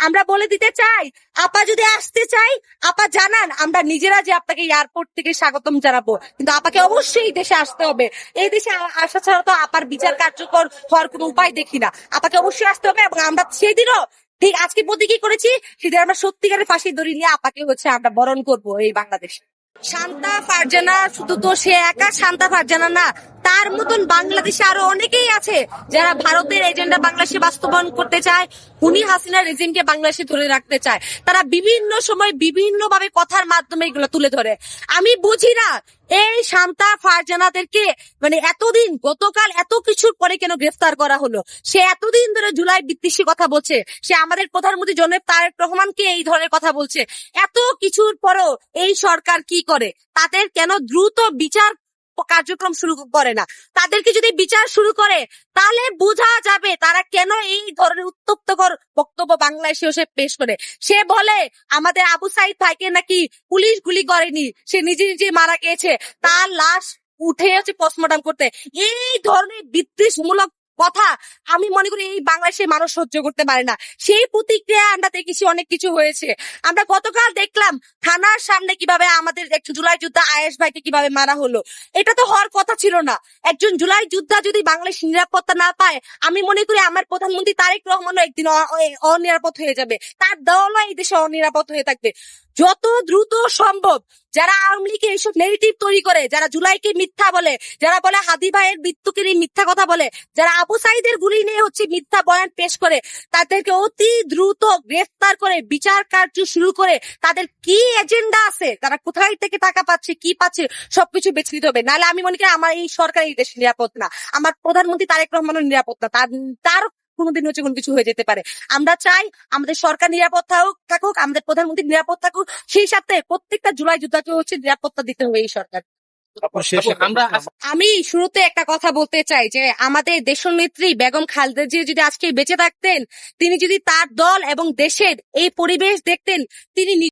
আমরা বলে দিতে চাই, আপা যদি আসতে চাই, আপা জানান, আমরা নিজেরা যে আপনাকে এয়ারপোর্ট থেকে স্বাগতম জানাবো, কিন্তু আপাকে অবশ্যই দেশে আসতে হবে। এই দেশে আসা ছাড়া তো আপার বিচার কার্যকর হওয়ার কোনো উপায় দেখি না। আপাকে অবশ্যই আসতে হবে, এবং আমরা সেদিনও ঠিক আজকে প্রতীকী করেছি, সেদিন আমরা সত্যিকারের ফাঁসি দড়ি নিয়ে আপাকে আমরা বরণ করবো এই বাংলাদেশে। শান্তা ফারজানা শুধু তো সে একা শান্তা ফারজানা না, তার মতন বাংলাদেশে আরো অনেকেই আছে যারা ভারতের এজেন্ডা বাংলাদেশে বাস্তবায়ন করতে চায়, খুনি হাসিনার রেজিমকে বাংলাদেশে ধরে রাখতে চায়। তারা বিভিন্ন সময় বিভিন্ন ভাবে কথার মাধ্যমে এগুলো তুলে ধরে। আমি বুঝি না এই শান্তা ফারজানাদেরকে এতদিন, গতকাল এত কিছুর পরে কেন গ্রেফতার করা হলো। সে এতদিন ধরে জুলাই বিদ্বেষী কথা বলছে, সে আমাদের প্রধানমন্ত্রী জনাব তারেক রহমানকে এই ধরনের কথা বলছে। এত কিছুর পরও এই সরকার কি করে? তাদের কেন দ্রুত বিচার কার্যক্রম শুরু করে না? তাদেরকে যদি বিচার শুরু করে, তাহলে বোঝা যাবে তারা কেন এই ধরনের উত্তপ্তকর বক্তব্য বাংলাদেশে এসে পেশ করে। সে বলে আমাদের আবু সাইদ ভাইকে নাকি পুলিশ গুলি করেনি, সে নিজে নিজে মারা গিয়েছে, তার লাশ উঠে পোস্টমর্টম করতে। এই ধরনের বিদ্বেষমূলক কথা আমি মনে করি এই বাংলাদেশের মানুষ সহ্য করতে পারে না। সেই প্রতিক্রিয়া আমরা দেখেছি, অনেক কিছু হয়েছে। আমরা গতকাল দেখলাম থানার সামনে কিভাবে আমাদের একজন জুলাই যোদ্ধা আয়েশ ভাইকে কিভাবে মারা হলো। এটা তো হওয়ার কথা ছিল না। একজন জুলাই যোদ্ধা যদি বাংলাদেশ নিরাপত্তা না পায়, আমি মনে করি আমার প্রধানমন্ত্রী তারেক রহমানও একদিন অনিরাপদ হয়ে যাবে, তার দলও এই দেশে অনিরাপদ হয়ে থাকবে। যত দ্রুত সম্ভব যারা আওয়ামী লীগের এইসব নেগেটিভ তৈরি করে, যারা জুলাইকে মিথ্যা বলে, যারা বলে হাদি ভাইয়ের মৃত্যুকে নিয়ে মিথ্যা কথা বলে, যারা আবু সাইদের গুলি নিয়ে মিথ্যা বয়ান পেশ করে, তাদেরকে অতি দ্রুত গ্রেফতার করে বিচার কার্য শুরু করে তাদের কি এজেন্ডা আছে, তারা কোথায় থেকে টাকা পাচ্ছে, কি পাচ্ছে, সবকিছু বেছে নিতে হবে। নাহলে আমি মনে করি আমার এই সরকার এই দেশ নিরাপদ না, আমার প্রধানমন্ত্রী তারেক রহমানও নিরাপদ না, তার কোনোদিন কোনো কিছু হয়ে যেতে পারে। আমরা চাই আমাদের সরকার নিরাপদ থাকুক, আমাদের প্রধানমন্ত্রী নিরাপদ থাকুক, সেই সাথে প্রত্যেকটা জুলাই যোদ্ধাকে নিরাপত্তা দিতে হবে এই সরকার। আমি শুরুতে একটা কথা বলতে চাই যে আমাদের দেশনেত্রী বেগম খালেদা জিয়া যদি আজকে বেঁচে থাকতেন, তিনি যদি তার দল এবং দেশের এই পরিবেশ দেখতেন, তিনি